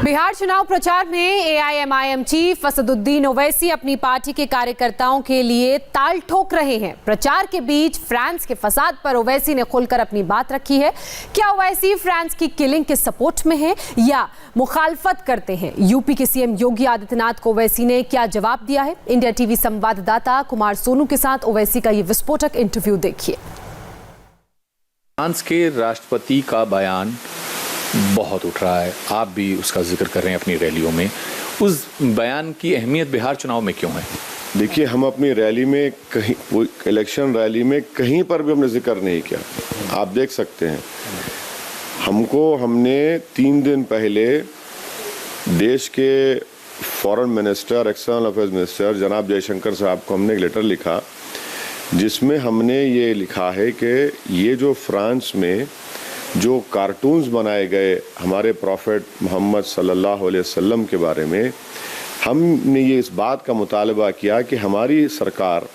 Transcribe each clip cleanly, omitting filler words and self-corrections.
बिहार चुनाव प्रचार में एआईएमआईएम चीफ असदुद्दीन ओवैसी अपनी पार्टी के कार्यकर्ताओं के लिए ताल ठोक रहे हैं। प्रचार के बीच फ्रांस के फसाद पर ओवैसी ने खुलकर अपनी बात रखी है। क्या ओवैसी फ्रांस की किलिंग के सपोर्ट में है या मुखालफत करते हैं? यूपी के सीएम योगी आदित्यनाथ को ओवैसी ने क्या जवाब दिया है? इंडिया टीवी संवाददाता कुमार सोनू के साथ ओवैसी का ये विस्फोटक इंटरव्यू देखिए। फ्रांस के राष्ट्रपति का बयान बहुत उठ रहा है, आप भी उसका जिक्र कर रहे हैं अपनी रैलियों में। उस बयान की अहमियत बिहार चुनाव में क्यों है? देखिए, हम अपनी रैली में कहीं, इलेक्शन रैली में कहीं पर भी हमने जिक्र नहीं किया। आप देख सकते हैं, हमने 3 दिन पहले देश के foreign minister, external affairs minister जनाब जयशंकर साहब को हमने एक लेटर लिखा, जिसमें हमने ये लिखा है कि ये जो फ्रांस में जो कार्टून्स बनाए गए हमारे प्रॉफेट मोहम्मद सल्लल्लाहु अलैहि वसल्लम के बारे में, हमने ये इस बात का मुतालबा किया कि हमारी सरकार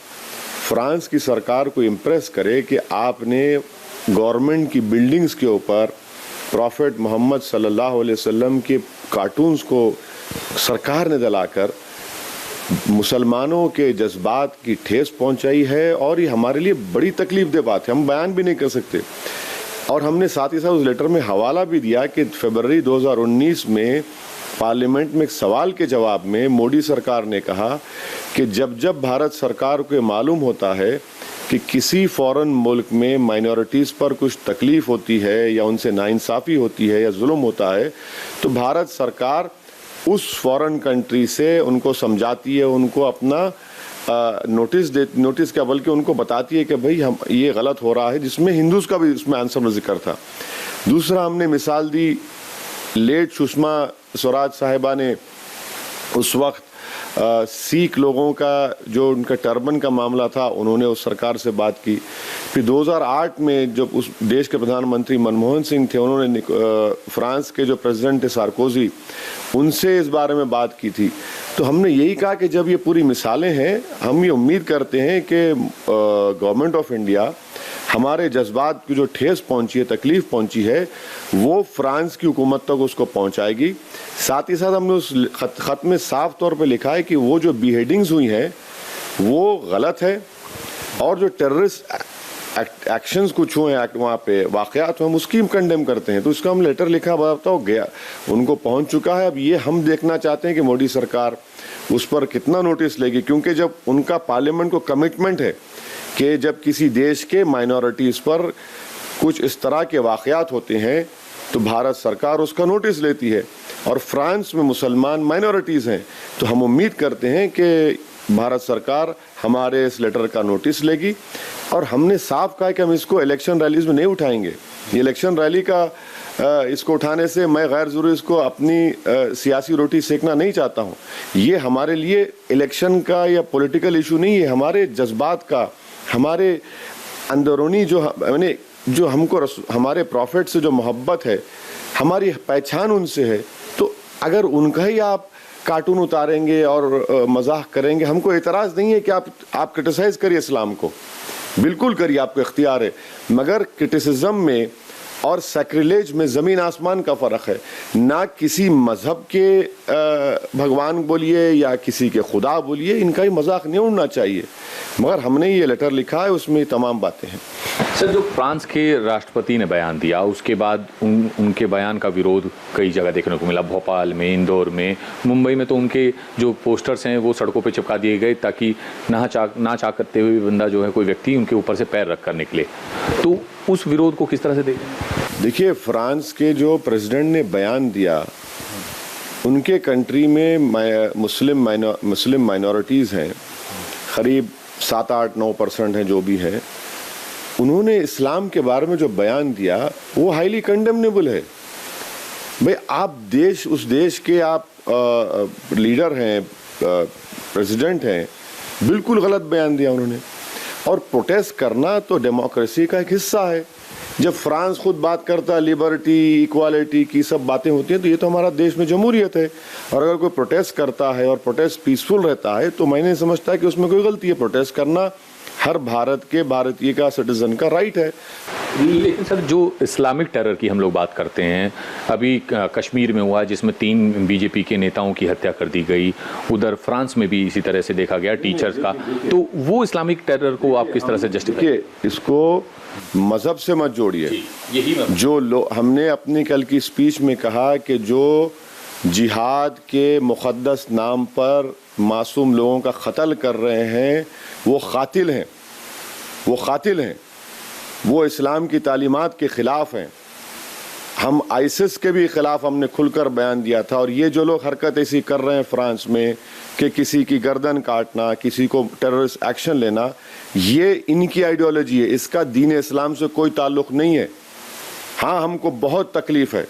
फ्रांस की सरकार को इम्प्रेस करे कि आपने गवर्नमेंट की बिल्डिंग्स के ऊपर प्रॉफेट मोहम्मद सल्लल्लाहु अलैहि वसल्लम के कार्टून्स को सरकार ने जलाकर मुसलमानों के जज्बात की ठेस पहुंचाई है। और ये हमारे लिए बड़ी तकलीफ दे बात है, हम बयान भी नहीं कर सकते। और हमने साथ ही साथ उस लेटर में हवाला भी दिया कि फरवरी 2019 में पार्लियामेंट में एक सवाल के जवाब में मोदी सरकार ने कहा कि जब भारत सरकार को मालूम होता है कि किसी फॉरेन मुल्क में माइनॉरिटीज़ पर कुछ तकलीफ होती है या उनसे नाइंसाफ़ी होती है या जुल्म होता है, तो भारत सरकार उस फॉरेन कंट्री से उनको समझाती है, उनको अपना नोटिस क्या बल्कि उनको बताती है कि भाई हम ये गलत हो रहा है, जिसमें हिंदूज का भी इसमें आंसर में जिक्र था। दूसरा, हमने मिसाल दी लेट सुषमा स्वराज साहिबा ने उस वक्त सिख लोगों का जो उनका टर्बन का मामला था, उन्होंने उस सरकार से बात की। फिर 2008 में जब उस देश के प्रधानमंत्री मनमोहन सिंह थे, उन्होंने फ्रांस के जो प्रेसिडेंट थे सार्कोजी, उनसे इस बारे में बात की थी। तो हमने यही कहा कि जब ये पूरी मिसालें हैं, हम ये उम्मीद करते हैं कि गवर्नमेंट ऑफ इंडिया हमारे जज्बात की जो ठेस पहुंची है, तकलीफ पहुंची है, वो फ्रांस की हुकूमत तक उसको पहुंचाएगी। साथ ही साथ हमने उस खत में साफ तौर पे लिखा है कि वो जो बिहेडिंग्स हुई हैं वो गलत है, और जो टेररिस्ट एक्शंस कुछ हुए हैं वहाँ पे वाक़यात हम उसकी कंडेम करते हैं। तो इसका हम लेटर लिखा बताओ गया, उनको पहुँच चुका है। अब ये हम देखना चाहते हैं कि मोदी सरकार उस पर कितना नोटिस लेगी, क्योंकि जब उनका पार्लियामेंट को कमिटमेंट है कि जब किसी देश के माइनॉरिटीज़ पर कुछ इस तरह के वाक़यात होते हैं तो भारत सरकार उसका नोटिस लेती है, और फ्रांस में मुसलमान माइनॉरिटीज़ हैं, तो हम उम्मीद करते हैं कि भारत सरकार हमारे इस लेटर का नोटिस लेगी। और हमने साफ कहा कि हम इसको इलेक्शन रैलीज में नहीं उठाएंगे। ये इलेक्शन रैली का इसको उठाने से मैं गैर ज़रूरी इसको अपनी सियासी रोटी सेकना नहीं चाहता हूँ। ये हमारे लिए इलेक्शन का या पॉलिटिकल इशू नहीं है, हमारे जज्बात का, हमारे अंदरूनी जो हमको हमारे प्रॉफिट से जो मोहब्बत है, हमारी पहचान उनसे है। तो अगर उनका ही आप कार्टून उतारेंगे और मजाक करेंगे, हमको एतराज़ नहीं है कि आप क्रिटिसाइज़ करिए इस्लाम को, बिल्कुल करिए, आपको इख्तियार है। मगर क्रिटिसिज्म में और सैक्रिलेज में ज़मीन आसमान का फ़र्क है। ना किसी मज़हब के भगवान बोलिए या किसी के खुदा बोलिए, इनका ही मजाक नहीं उड़ना चाहिए। मगर हमने ये लेटर लिखा है, उसमें तमाम बातें हैं। सर, जो फ्रांस के राष्ट्रपति ने बयान दिया, उसके बाद उनके बयान का विरोध कई जगह देखने को मिला, भोपाल में, इंदौर में, मुंबई में। तो उनके जो पोस्टर्स हैं वो सड़कों पे चिपका दिए गए ताकि ना चाह करते हुए बंदा जो है, कोई व्यक्ति उनके ऊपर से पैर रख कर निकले। तो उस विरोध को किस तरह से देखें? देखिए, फ्रांस के जो प्रेसिडेंट ने बयान दिया, उनके कंट्री में मुस्लिम माइनॉरिटीज़ हैं, करीब 7-8-9% हैं, जो भी है। उन्होंने इस्लाम के बारे में जो बयान दिया वो हाईली कंडेमनेबल है। भाई, आप उस देश के आप लीडर हैं, प्रेसिडेंट हैं, बिल्कुल गलत बयान दिया उन्होंने। और प्रोटेस्ट करना तो डेमोक्रेसी का एक हिस्सा है। जब फ्रांस खुद बात करता है लिबर्टी, इक्वालिटी की सब बातें होती हैं, तो ये तो हमारा देश में जमहूरियत है। और अगर कोई प्रोटेस्ट करता है और प्रोटेस्ट पीसफुल रहता है, तो मैं नहीं समझता कि उसमें कोई गलती है। प्रोटेस्ट करना हर भारतीय का सिटीजन का राइट है। लेकिन सर, जो इस्लामिक टेरर की हम लोग बात करते हैं, अभी कश्मीर में हुआ जिसमें 3 बीजेपी के नेताओं की हत्या कर दी गई, उधर फ्रांस में भी इसी तरह से देखा गया टीचर्स का, तो वो इस्लामिक टेरर को आप किस तरह से जस्टिफाई? इसको मजहब से मत जोड़िए। यही जो हमने अपनी कल की स्पीच में कहा कि जो जिहाद के मुक़द्दस नाम पर मासूम लोगों का कत्ल कर रहे हैं वो कातिल हैं, वो इस्लाम की तालीमात के ख़िलाफ़ हैं। हम आईसिस के भी ख़िलाफ़ हमने खुलकर बयान दिया था। और ये जो लोग हरकत ऐसी कर रहे हैं फ्रांस में कि किसी की गर्दन काटना, किसी को टेररिस्ट एक्शन लेना, ये इनकी आइडियोलॉजी है, इसका दीन इस्लाम से कोई ताल्लुक़ नहीं है। हाँ, हमको बहुत तकलीफ़ है,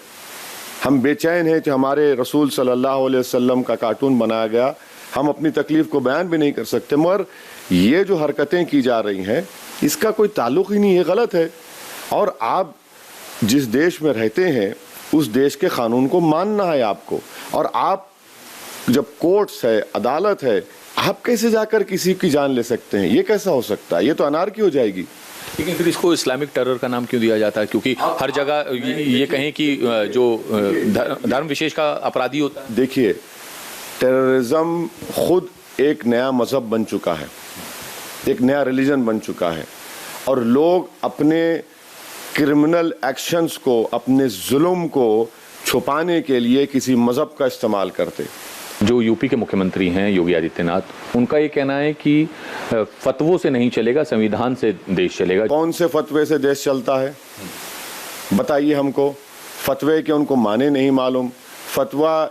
हम बेचैन हैं कि हमारे रसूल सल्लल्लाहु अलैहि वसल्लम का कार्टून बनाया गया, हम अपनी तकलीफ़ को बयान भी नहीं कर सकते, मगर ये जो हरकतें की जा रही हैं इसका कोई ताल्लुक़ ही नहीं है, गलत है। और आप जिस देश में रहते हैं उस देश के कानून को मानना है आपको। और आप जब कोर्ट्स है, अदालत है, आप कैसे जाकर किसी की जान ले सकते हैं? ये कैसा हो सकता है? ये तो अनारकी हो जाएगी। लेकिन फिर इसको इस्लामिक टेरर का नाम क्यों दिया जाता है? क्योंकि हर जगह ये कहें कि जो धर्म विशेष का अपराधी होता है। देखिए, टेररिज्म खुद एक नया मजहब बन चुका है, एक नया रिलीजन बन चुका है, और लोग अपने क्रिमिनल एक्शंस को, अपने जुल्म को छुपाने के लिए किसी मजहब का इस्तेमाल करते। जो यूपी के मुख्यमंत्री हैं योगी आदित्यनाथ, उनका ये कहना है कि फतवों से नहीं चलेगा, संविधान से देश चलेगा। कौन से फतवे से देश चलता है बताइए हमको? फतवे के उनको माने नहीं मालूम। फतवा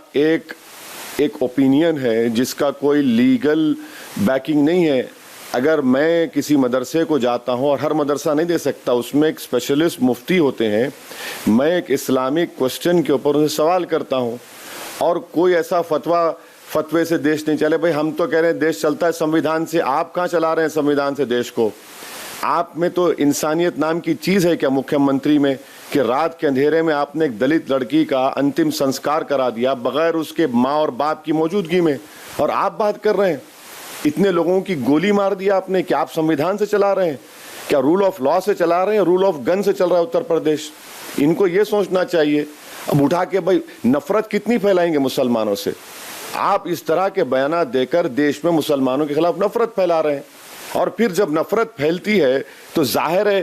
एक ओपिनियन है जिसका कोई लीगल बैकिंग नहीं है। अगर मैं किसी मदरसे को जाता हूं, और हर मदरसा नहीं दे सकता, उसमें एक स्पेशलिस्ट मुफ्ती होते हैं, मैं एक इस्लामिक क्वेश्चन के ऊपर उनसे सवाल करता हूं, और कोई ऐसा फतवे से देश नहीं चले। भाई, हम तो कह रहे हैं देश चलता है संविधान से, आप कहाँ चला रहे हैं संविधान से देश को? आप में तो इंसानियत नाम की चीज़ है क्या मुख्यमंत्री में, कि रात के अंधेरे में आपने एक दलित लड़की का अंतिम संस्कार करा दिया बगैर उसके माँ और बाप की मौजूदगी में, और आप बात कर रहे हैं? इतने लोगों की गोली मार दिया आपने, क्या आप संविधान से चला रहे हैं? क्या रूल ऑफ लॉ से चला रहे हैं? रूल ऑफ गन से चल रहा है उत्तर प्रदेश? इनको ये सोचना चाहिए। अब उठा के भाई नफरत कितनी फैलाएंगे मुसलमानों से? आप इस तरह के बयान देकर देश में मुसलमानों के खिलाफ नफरत फैला रहे हैं, और फिर जब नफरत फैलती है तो जाहिर है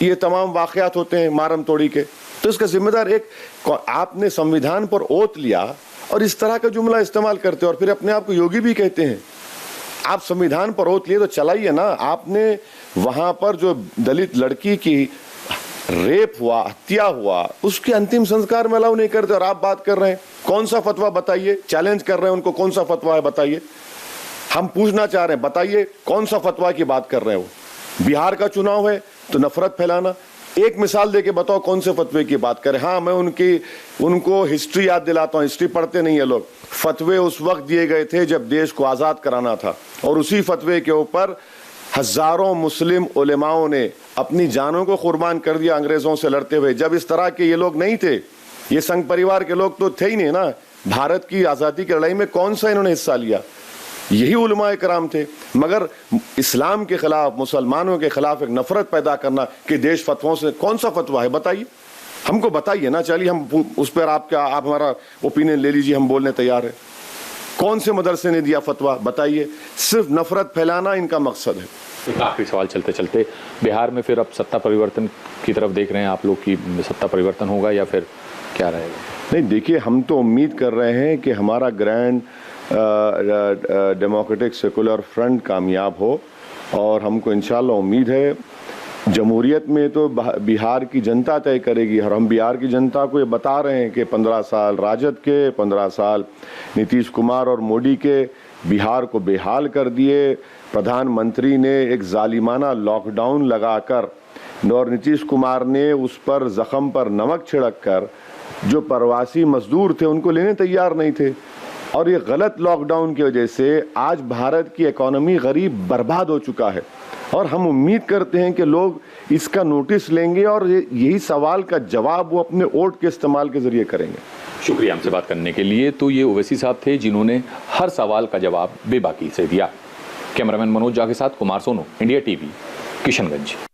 ये तमाम वाक़यात होते हैं मारम तोड़ी के। तो इसका जिम्मेदार आपने संविधान पर ओत लिया और इस तरह का जुमला इस्तेमाल करते हो, और फिर अपने आप को योगी भी कहते हैं। आप संविधान पर ओत लिए तो चलाइए ना। आपने वहां पर जो दलित लड़की की रेप हुआ, हत्या हुआ, उसके अंतिम संस्कार में अलाउ नहीं करते, और आप बात कर रहे हैं कौन सा फतवा? बताइए, चैलेंज कर रहे हैं उनको, कौन सा फतवा है बताइए। हम पूछना चाह रहे हैं, बताइए कौन सा फतवा की बात कर रहे हैं वो? बिहार का चुनाव है तो नफरत फैलाना। एक मिसाल देके बताओ कौन से फतवे की बात करें। हाँ, मैं उनको हिस्ट्री याद दिलाता हूँ, हिस्ट्री पढ़ते नहीं है लोग। फतवे उस वक्त दिए गए थे जब देश को आज़ाद कराना था, और उसी फतवे के ऊपर हजारों मुस्लिम उलेमाओं ने अपनी जानों को कुर्बान कर दिया अंग्रेजों से लड़ते हुए। जब इस तरह के ये लोग नहीं थे, ये संघ परिवार के लोग तो थे ही नहीं ना। भारत की आज़ादी की लड़ाई में कौन सा इन्होंने हिस्सा लिया? यही उलमाए कराम थे। मगर इस्लाम के खिलाफ, मुसलमानों के खिलाफ एक नफरत पैदा करना कि देश फतवों से, कौन सा फतवा है बताइए? हमको बताइए ना। चलिए, हम उस पर आप हमारा ओपिनियन ले लीजिए, हम बोलने तैयार है। कौन से मदरसे ने दिया फतवा बताइए? सिर्फ नफरत फैलाना इनका मकसद है। एक आखिरी सवाल चलते चलते, बिहार में फिर अब सत्ता परिवर्तन की तरफ देख रहे हैं आप लोग, की सत्ता परिवर्तन होगा या फिर क्या रहेगा? नहीं, देखिए, हम तो उम्मीद कर रहे हैं कि हमारा ग्रैंड डेमोक्रेटिक सेकुलर फ्रंट कामयाब हो, और हमको इंशाल्लाह उम्मीद है जमहूरियत में तो बिहार की जनता तय करेगी। और हम बिहार की जनता को ये बता रहे हैं कि 15 साल राजद के, 15 साल नीतीश कुमार और मोदी के बिहार को बेहाल कर दिए। प्रधानमंत्री ने एक जालिमाना लॉकडाउन लगाकर, और नीतीश कुमार ने उस पर ज़ख़म पर नमक छिड़क कर जो प्रवासी मजदूर थे उनको लेने तैयार नहीं थे, और ये गलत लॉकडाउन की वजह से आज भारत की इकोनॉमी गरीब बर्बाद हो चुका है। और हम उम्मीद करते हैं कि लोग इसका नोटिस लेंगे और यही सवाल का जवाब वो अपने वोट के इस्तेमाल के जरिए करेंगे। शुक्रिया हमसे बात करने के लिए। तो ये ओवैसी साहब थे जिन्होंने हर सवाल का जवाब बेबाकी से दिया। कैमरामैन मनोज झा के साथ कुमार सोनू, इंडिया टीवी, किशनगंज।